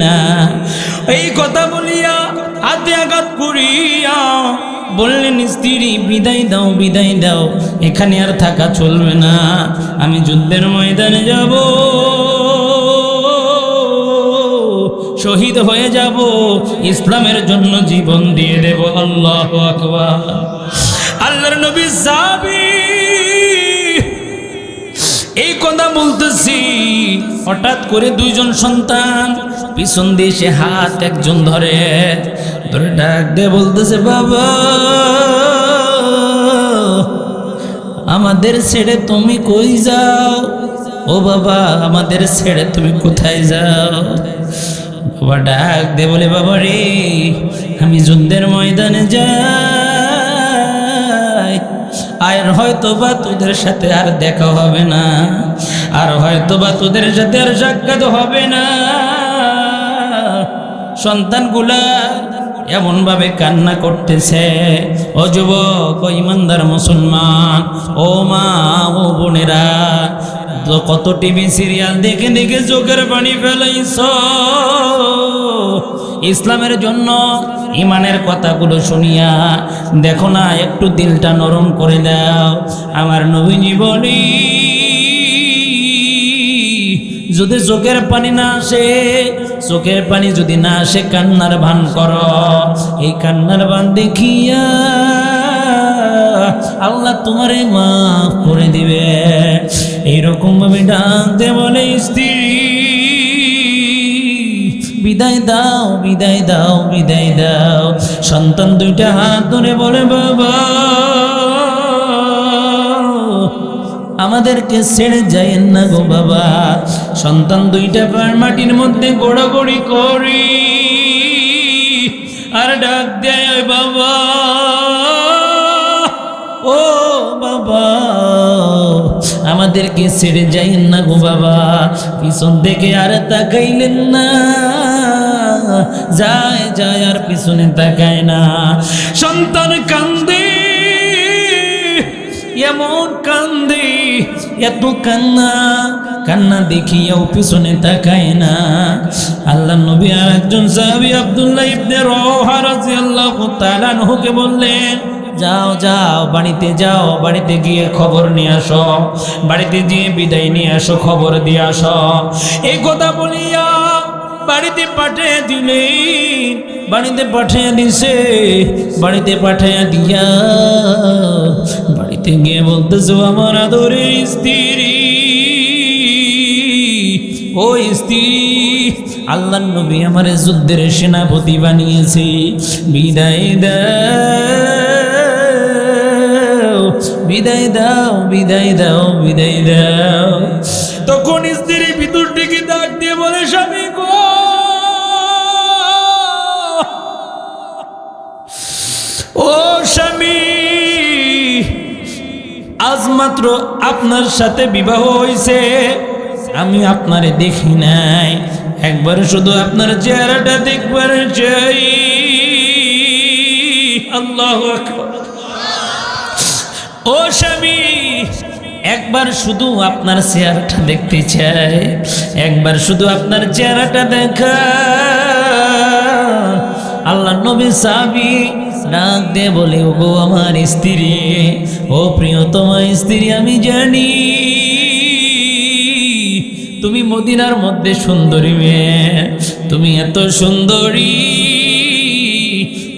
না। এই কথা বলিয়া হাতে আঘাত বললেন, স্ত্রী বিদায় দাও, বিদায় দাও, এখানে আর থাকা চলবে না, আমি যুদ্ধের ময়দানে যাব, শহীদ হয়ে যাব, ইসলামের জন্য জীবন দিয়ে দেব। আল্লাহু আকবার। আল্লাহর নবী সাহাবী এই কথা বলতেছি, হঠাৎ করে দুইজন সন্তান পিছন দিয়ে সে হাত একজন ধরে ডাক দিয়ে বলতেছে, বাবা আমাদের ছেড়ে তুমি কই যাও? ও বাবা আমাদের ছেড়ে তুমি কোথায় যাও? বাবা ডাক দিয়ে বলে, বাবা রে আমি যুদ্ধের ময়দানে যাই, আর হয়তো বা তোদের সাথে আর দেখা হবে না, আর হয়তো বা তোদের সাথে আর সাক্ষাৎ হবে না। সন্তানগুলা এমন ভাবে কান্না করতেছে। ও যুবক, ও ইমানদার মুসলমান, ও মা, ও বোনেরা, কত টিভি সিরিয়াল দেখে দেখে চোখের পানি ফেলাইছ, ইসলামের জন্য ইমানের কথাগুলো শুনিয়া দেখো না, একটু দিলটা নরম করে দাও। আমার নবীজি বলি, যদি চোখের পানি না আসে, চোখের পানি যদি না আসে, কান্নার ভান করো। এই কান্নার ভান দেখিয়া আল্লাহ তোমারে মাফ করে দিবে। এইরকম ভাবে ডাকতে বলে, স্ত্রী বিদায় দাও, বিদায় দাও, বিদায় দাও। সন্তান দুইটা হাত ধরে বলে, বাবা আমাদেরকে ছেড়ে যাইয়েন না গো বাবা। সন্তান দুইটা মাটির মধ্যে গোড়াগড়ি করি আর ডাক দেয়, বাবা ও বাবা আমাদেরকে ছেড়ে যাইয়েন না গো বাবা। পিছন থেকে আর তাকাইলেন না, যায় যায় আর পিছনে তাকায় না। সন্তান কান্দে, এমন কান্দে, এত কান্না, কান্না দেখিয়াও পিছনে তাকায় না। আল্লাহ নবী আর একজন সাহাবী আব্দুল্লাহ ইবনে রাওহা রাদিয়াল্লাহু তাআলা আনহুকে বললেন, যাও যাও বাড়িতে যাও, বাড়িতে গিয়ে খবর নিয়ে আসো, বাড়িতে গিয়ে বিদায় নিয়ে আসো, খবর দিয়ে আসো। এই কথা বলিয়া বাড়িতে পাঠিয়ে দিলেন। বাড়িতে পাঠিয়ে দিছে, বাড়িতে পাঠিয়ে দিয়া বাড়িতে গিয়ে বলতেছো, আমার আদরের স্ত্রী, ও স্ত্রী, আল্লাহর নবী আমারে যুদ্ধের সেনাপতি বানিয়েছে, বিদায় দাও, বিদায় দাও, বিদায় দাও, বিদায় দাও। তখন স্ত্রী ভিতর থেকে ডাক দিয়ে বলে, স্বামী গো, ও স্বামী, আজ মাত্র আপনার সাথে বিবাহ হয়েছে, আমি আপনারে দেখি নাই, একবার শুধু আপনার চেহারাটা দেখবার চাই। আল্লাহু আকবার। ও স্বামী, একবার শুধু আপনার চেহারাটা দেখতে চাই, একবার শুধু আপনার চেহারাটা দেখা। আল্লাহ নবী সাহাবী ডাক দিয়ে বলে, ও গো আমার স্ত্রী, ও প্রিয়তমা স্ত্রী, আমি জানি তুমি মদিনার মধ্যে সুন্দরী মেয়ে, তুমি এত সুন্দরী,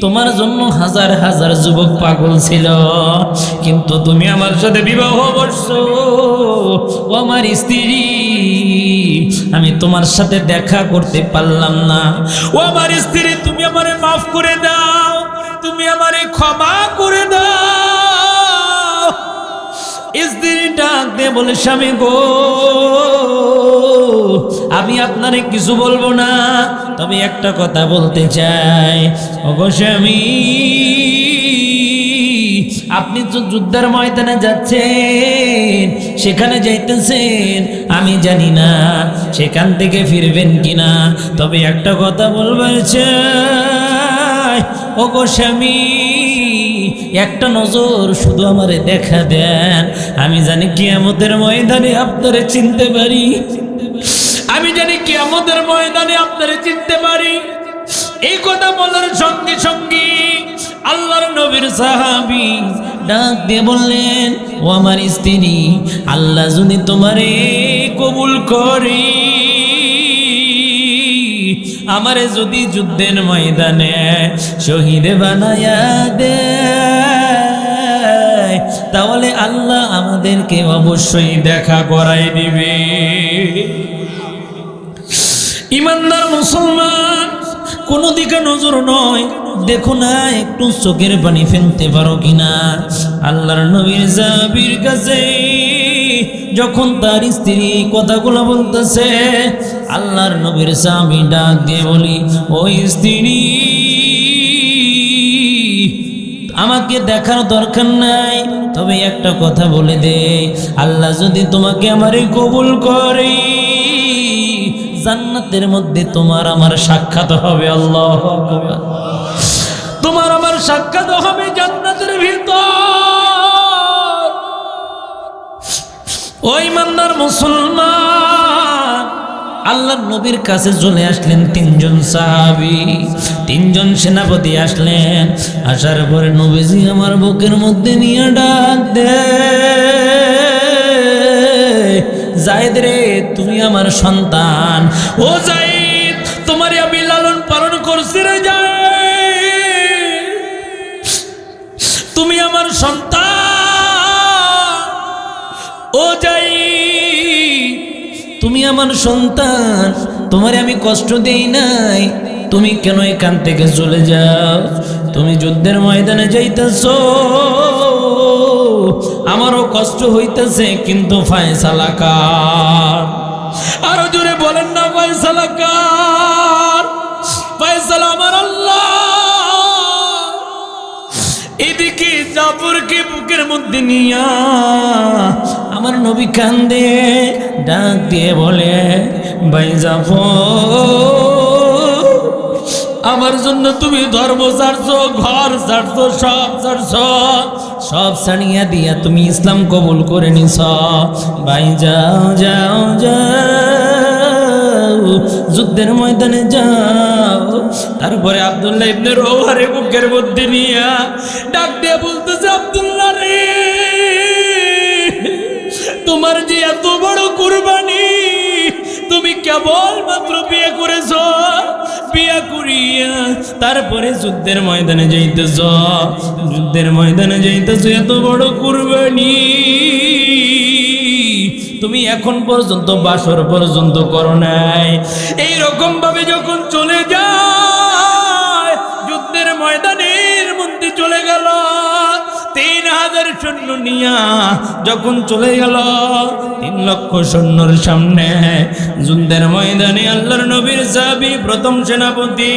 তোমার জন্য হাজার হাজার যুবক পাগল ছিল, কিন্তু তুমি আমার সাথে বিবাহ করছো। ও আমার স্ত্রী, আমি তোমার সাথে দেখা করতে পারলাম না। ও আমার স্ত্রী, তুমি আমারে মাফ করে দাও, তুমি আমারে ক্ষমা করে দাও। স্ত্রী ডাক দিয়ে বলে, স্বামী গো, আমি আপনারে কিছু বলবো না, তবে একটা কথা বলতে চাই। ওগো স্বামী, আপনি তো যুদ্ধের ময়দানে যাচ্ছেন, সেখানে যাইতেছেন, আমি জানি না সেখান থেকে ফিরবেন কিনা, তবে একটা কথা বলবার চাই। ওগো স্বামী, একটা নজর শুধু আমারে দেখা দেন, আমি জানি কিয়ামতের ময়দানে আপনারে চিনতে পারি, আমি জানি কিয়ামতের ময়দানে আপনারে চিনতে পারি। এই কথা বলার সঙ্গে সঙ্গে আল্লাহর নবীর সাহাবী ডাক দিয়ে বললেন, ও আমার স্ত্রী, আল্লাহ যদি তোমারে কবুল করে, আমারে যদি যুদ্ধের ময়দানে শহীদ বানায়া দেয়, তাহলে আল্লাহ আমাদেরকে অবশ্যই দেখা করাই দিবে। ইমানদার মুসলমান, কোন দিকে নজর নয়, দেখো না একটু চোখের পানি ফেলতে পারো কিনা। আল্লাহর নবীর সাহাবীর কাছে যখন তার স্ত্রী কথাগুলো বলতেছে, আল্লাহর নবীর সাহাবী ডাক দিয়ে বলি, ওই স্ত্রী, আমাকে দেখার দরকার নাই, তবে একটা কথা বলে দে, আল্লাহ যদি তোমাকে আমারে কবুল করে, জান্নাতের মধ্যে তোমার আমার সাক্ষাৎ হবে। আল্লাহু আকবার। তোমার আমার সাক্ষাৎ হবে জান্নাতের ভিতর। ওই ইমানদার মুসলমান, আল্লাহর নবীর কাছে চলে আসলেন তিনজন সাহাবী, তিনজন সেনাপতি আসলেন। আসার পরে নবীজি আমার বুকের মধ্যে নিয়ে ডাক দে, যায়েদ রে, তুমি আমার সন্তান। ও যায়েদ, তোমারে আমি লালন পালন করছি রে যায়েদ, তুমি আমার সন্তান। ও যায়েদ, তুমি আমার সন্তান, তোমারে আমি কষ্ট দেই নাই, তুমি কেন এখান থেকে চলে যাও? তুমি যুদ্ধের ময়দানে যাইতেছো, আমারও কষ্ট হইতেছে, কিন্তু ফয়সালা কার? আরো জোরে বলেন না, ফয়সালা কার? ফয়সালা আমার আল্লাহ। এদিকে জাফরকে বুকের মধ্যে নিয়া আমার নবী কান্দে, ডাক দিয়ে বলে, ভাই জাফর, আমার জন্য তুমি ধর্ম ছাড়ছো, ঘর ছাড়ছো, সব ছাড়ছো, সব ছাড়িয়া দিয়া তুমি ইসলাম কবুল করে নিছ। ভাই যাও যাও যাও, যুদ্ধের ময়দানে যাও। তারপরে আব্দুল্লাহ ইবনে রওয়ারে বুকের মধ্যে নিয়া ডাক দিয়ে বলতেছে, আব্দুল্লাহ রে, তোমার যে এত বড় কুরবানি, তুমি কেবল মাত্র বিয়ে করেছ, বিয়ে করিয়া তারপরে যুদ্ধের ময়দানে যাইতেছ, যুদ্ধের ময়দানে যাইতেছ, এত বড় কুরবানি তুমি এখন পর্যন্ত বাসর পর্যন্ত করো নাই। এইরকম ভাবে যখন চলে যায়, যুদ্ধের ময়দানের মধ্যে চলে গেল, 3000 সৈন্য নিয়া যখন চলে গেল, 3 লক্ষ সৈন্যর সামনে যুদ্ধের ময়দানে আল্লাহর নবীর সাহাবী প্রথম সেনাপতি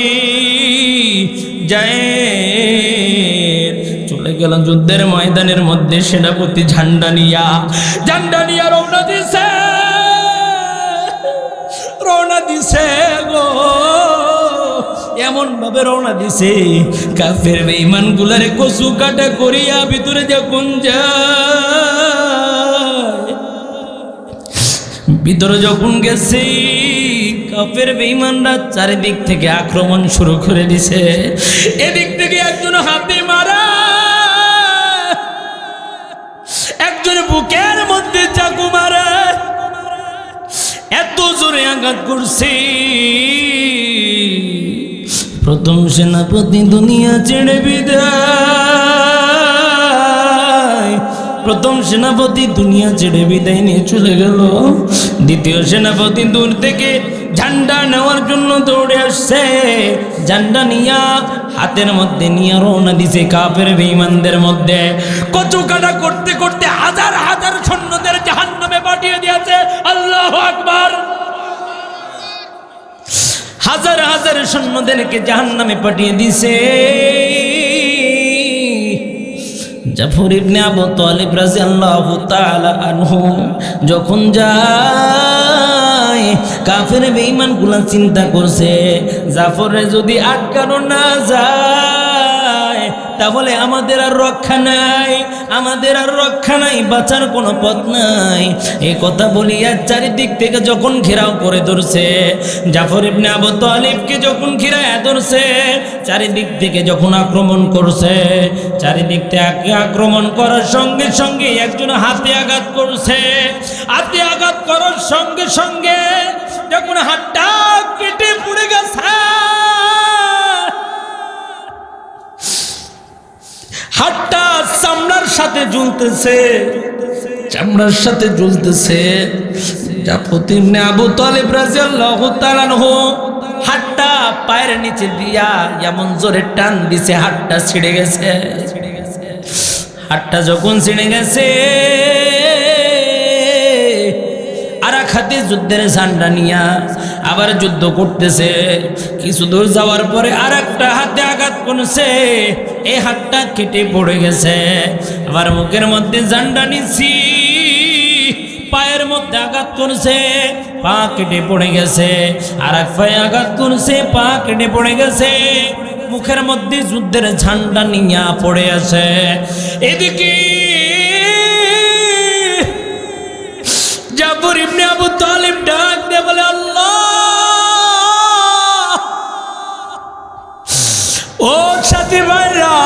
যায়েদ চলে গেল যুদ্ধের ময়দানের মধ্যে। সেনাপতি ঝান্ডা নিয়া রওনা দিছে গো, এমন ভাবে রওনা দিছে, কাফের বেঈমান গুলারে কচু কাটা করিয়া ভিতরে যখন যায়, ভিতরে যখন গেছে, কাফের বেঈমানরা চারিদিক থেকে আক্রমণ শুরু করে দিছে। এদিক থেকে একজন হাতে মারা, একজন বুকের মধ্যে চাকু মারা, এত জোরে আঘাত করছে। প্রথম সেনাপতি দুনিয়া ছেড়ে বিদায়, প্রথম সেনাপতি দুনিয়া ছেড়ে বিদায় নিয়ে চলে গেল। দ্বিতীয় সেনাপতি দূর থেকে ঝান্ডা নেওয়ার জন্য দৌড়ে আসছে, ঝান্ডা নিয়া হাতের মধ্যে নিয়ে রওনা দিছে কাফের বেঈমানদের মধ্যে। কচু কাটা করতে করতে হাজার হাজার সৈন্যদের জাহান্নামে পাঠিয়ে দিয়েছে। আল্লাহু আকবার। হাজার হাজার সৈন্যদেরকে জাহান্নামে পাঠিয়ে দিছে। জাফর ইবনে আবু তালিব রাদিয়াল্লাহু তাআলা আনহু যখন যায়, কাফের বেঈমানগুলো চিন্তা করছে, জাফরে যদি আটকানো না যায় তাহলে আমাদের আর রক্ষা নাই, আমাদের আর রক্ষা নাই, বাঁচার কোনো পথ নাই। এই কথা বলিয়া চারিদিক থেকে যখন ঘেরাও করে ধরছে, জাফর ইবনে আবু তালিবকে যখন ঘিরায় ধরছে, চারিদিক থেকে যখন আক্রমণ করছে, চারিদিক থেকে আক্রমণ করার সঙ্গে সঙ্গে একজন হাতে আঘাত করছে। হাতে আঘাত করার সঙ্গে সঙ্গে যখন হাতটা কেটে পড়ে গেছে, হাতটা চামড়ার সাথে ঝুলতেছে, চামড়ার সাথে ঝুলতেছে। জাফর ইবনে আবু তালিব রাদিয়াল্লাহু তাআলা আনহু হাতটা পায়ের নিচে দিয়া এমন জোরে টান দিছে, হাতটা ছিঁড়ে গেছে। হাতটা যখন ছিঁড়ে গেছে, আর এক হাতে যুদ্ধের ঝান্ডা নিয়া আবার যুদ্ধ করতেছে। কিছু দূর যাওয়ার পরে আর একটা হাতে আঘাত করছে, এই হাতটা কেটে পড়ে গেছে। আবার মুখের মধ্যে ঝান্ডা নিছি, পায়ের মধ্যে আঘাত করছে, পা কেটে পড়ে গেছে। আর এক পায়ে আঘাত করছে, পা কেটে পড়ে গেছে। মুখের মধ্যে যুদ্ধের ঝান্ডা নিয়া পড়ে আছে। এদিকে জাফর ইবনে আবু তালিব ডাক দিয়ে বলে, আল্লাহ, ও সাথী ভাইরা,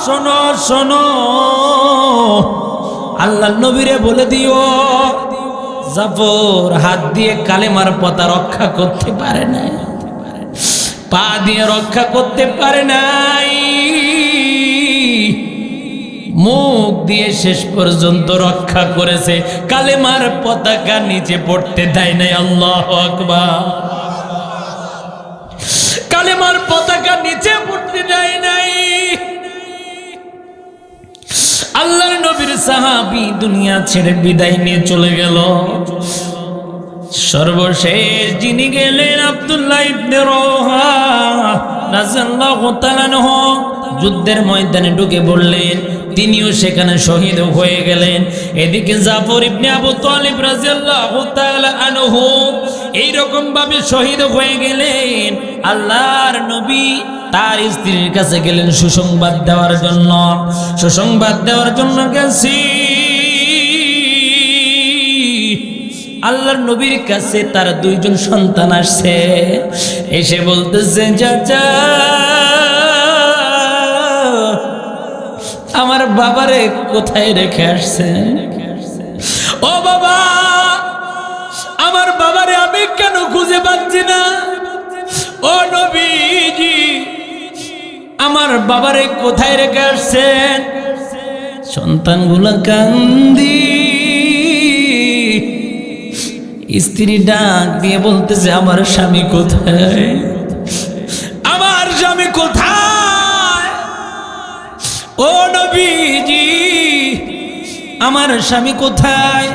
শোনো শোনো, আল্লাহর নবীরে বলে দিও, জাফর হাত দিয়ে কালেমার পতাকা রক্ষা করতে পারে না, পা দিয়ে রক্ষা করতে পারে নাই, মুখ দিয়ে শেষ পর্যন্ত রক্ষা করেছে, কালেমার পতাকা নিচে পড়তে দেয় নাই। আল্লাহু আকবার। কালেমার পতাকা নিচে পড়তে দেয় নাই। আল্লাহর নবীর সাহাবী দুনিয়া ছেড়ে বিদায় নিয়ে চলে গেল। সর্বশেষ যিনি গেলেন আব্দুল্লাহ ইবনে রওহা রাদিয়াল্লাহু তাআলা আনহু, যুদ্ধের ময়দানে ঢুকে পড়লেন, তিনিও সেখানে শহীদ হয়ে গেলেন। এদিকে জাফর ইবনে আবু তালিব রাদিয়াল্লাহু তাআলা আনহু এইরকম ভাবে শহীদ হয়ে গেলেন। আল্লাহর নবী তার স্ত্রীর কাছে গেলেন সুসংবাদ দেওয়ার জন্য। সুসংবাদ দেওয়ার জন্য গেছি, আল্লাহর নবীর কাছে তার দুইজন সন্তান আসছে। এসে বলতেছে, চাচা, আমার বাবারে কোথায় রেখে আসছেন? ও বাবা, আমার বাবারে আমি কেন খুঁজে পাচ্ছি না? ও নবীজি, আমার বাবারে কোথায় রেখে আসছেন? সন্তানগুলো কান্দি, স্ত্রী ডাক দিয়ে বলতেছে, আমার স্বামী কোথায়? আমার স্বামী কোথায়? ও নবীজি, আমার স্বামী কোথায়?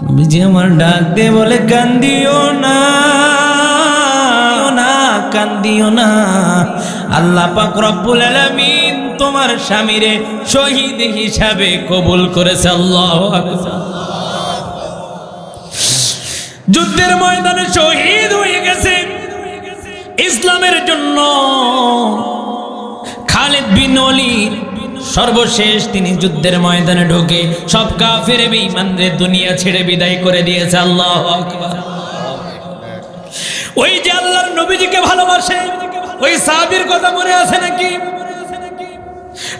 নবীজি আমার ডাক দিয়ে বলে, কান্দিও না, কান্দিও না, আল্লাহ পাক রব্বুল আলামিন তোমার স্বামীরে শহীদ হিসাবে কবুল করেছে। আল্লাহু আকবার। যুদ্ধের ময়দানে শহীদ হয়ে গেছে ইসলামের জন্য। খালিদ বিন ওলীদ সর্বশেষ তিনি যুদ্ধের ময়দানে ঢুকে সব কাফের বেঈমানদের দুনিয়া ছেড়ে বিদায় করে দিয়েছে। আল্লাহু আকবার। ওই যে আল্লাহর নবীজিকে ভালোবাসে ওই সাহাবীর কথা মনে আছে নাকি?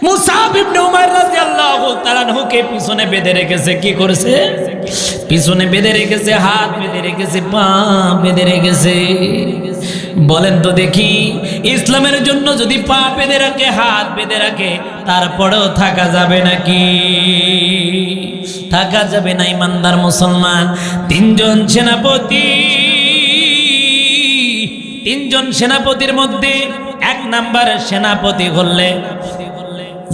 মুসাব ইবনে উমাইর রাদিয়াল্লাহু তাআলা আনহুকে পিছনে বেঁধে রেখেছে। কি করেছে? পিছনে বেঁধে রেখেছে, হাত বেঁধে রেখেছে, পা বেঁধে রেখেছে। বলেন তো দেখি, ইসলামের জন্য যদি পা বেঁধে রাখে, হাত বেঁধে রাখে, তারপরেও থাকা যাবে নাকি? থাকা যাবে না। ইমানদার মুসলমান, তিনজন সেনাপতির মধ্যে এক নাম্বার সেনাপতি হলে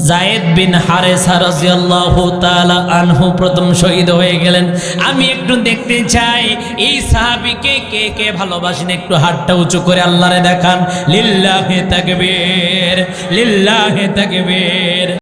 যায়েদ বিন হারেসা রাদিয়াল্লাহু তাআলা আনহু প্রথম শহীদ হয়ে গেলেন। আমি একটু দেখতে চাই এই সাহাবীকে কে কে ভালোবাসেন, একটু হাতটা উঁচু করে আল্লাহরে দেখান। লিল্লাহি তাকবীর, লিল্লাহি তাকবীর।